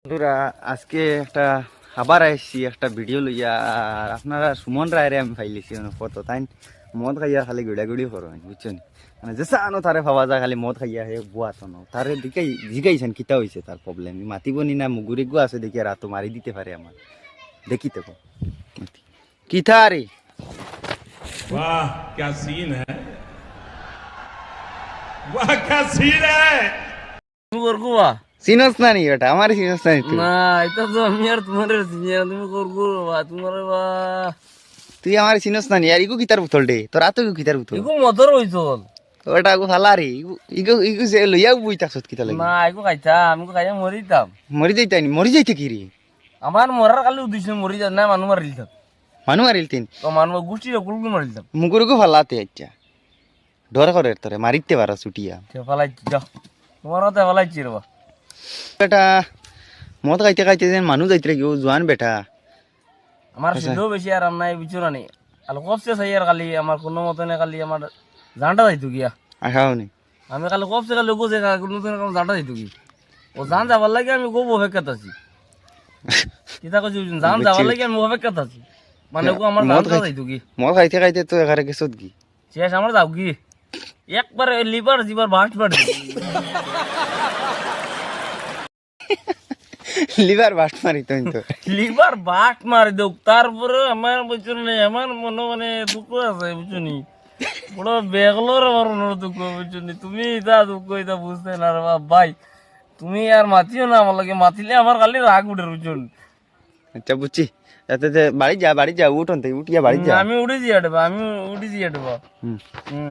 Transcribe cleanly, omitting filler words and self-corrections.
বন্ধুরা আজকে একটা আবার আসছি একটা ভিডিও লইয়া। আর আপনারা সুমন রায়রে আমি ফাইলিছি কত তাই মদ খাইয়া খালি গুড়াগুড়ি করো বুঝছেন, মানে যে আনো তারে ভাবা যায় খালি মদ খাইয়া হে বুয়া তো তারে দিকে জিগাইছেন কিতা হয়েছে তার প্রবলেম মাতিবনি না মুগুরি গু আছে দেখি রাতো মারি দিতে পারে আমার দেখি তো কিতা রে। वाह क्या सीन है वाह क्या सीन है তুমি করবো চিনস না নি ওটা আমার চিনস না নি তুই? না এটা তো আমি আর তোমার তুমি করবো তোমার বা তুই আমার চিনস না নি আর ইগু কিতার বোতল দে তোর আতো কিতার বোতল এগো মদর হইছ ওটা আগু ফালা রে ইগু ইগু যে লইয়া বই তাকছত কিতা লাগি না এগো খাইতা আমি খাইয়া মরি দিতাম মরি যাইতানি মরি যাইতে কি রে আমার মরার কালি উদ্দেশ্য মরি যা না মানুষ মারি দিতাম মানু মারিল তিন তো মানুষ গোষ্ঠী কুলকুল মারি দিতাম মুগুরুকু ফালাতে আচ্ছা ডর করে তোরে মারিতে পারা ছুটিয়া ফেলাইছি যাও তোমার হাতে ফেলাইছি রে বা বেটা মদ খাইতে খাইতে যেন মানুষ যাইতে কেউ জোয়ান বেটা আমার সেটাও বেশি আরাম নাই বুঝছো না নি আর কবসে চাই আর কালি আমার কোনো মতনে কালি আমার জানটা যাইতো গিয়া আসাও নি আমি কালি কবসে কালি গোছে কোনো জানটা যাইতো কি ও জান যাবার লাগে আমি খুব অপেক্ষাত আছি কিতা কইছি জান যাবার লাগে আমি অপেক্ষাত আছি মানে ও আমার জানটা যাইতো কি মদ খাইতে খাইতে তো এখানে গেছত কি শেষ আমার যাও কি একবার লিভার জিবার বাস্ট বাড়ি লিভার বাস্ট মারি তো তো লিভার বাস্ট মারি দেও তারপরে আমার বুঝছো না আমার মনে মানে দুঃখ আছে বুঝছো নি বড় বেগলোর আমার মনে দুঃখ বুঝছো নি তুমি এটা দুঃখ এটা বুঝতে না রে ভাই তুমি আর মাতিও না আমার লাগে মাতিলে আমার খালি রাগ উঠে বুঝছো নি আচ্ছা বুঝছি বাড়ি যা উঠন থেকে উঠিয়া বাড়ি যা আমি উঠে দিয়ে আমি উঠে দিয়ে হুম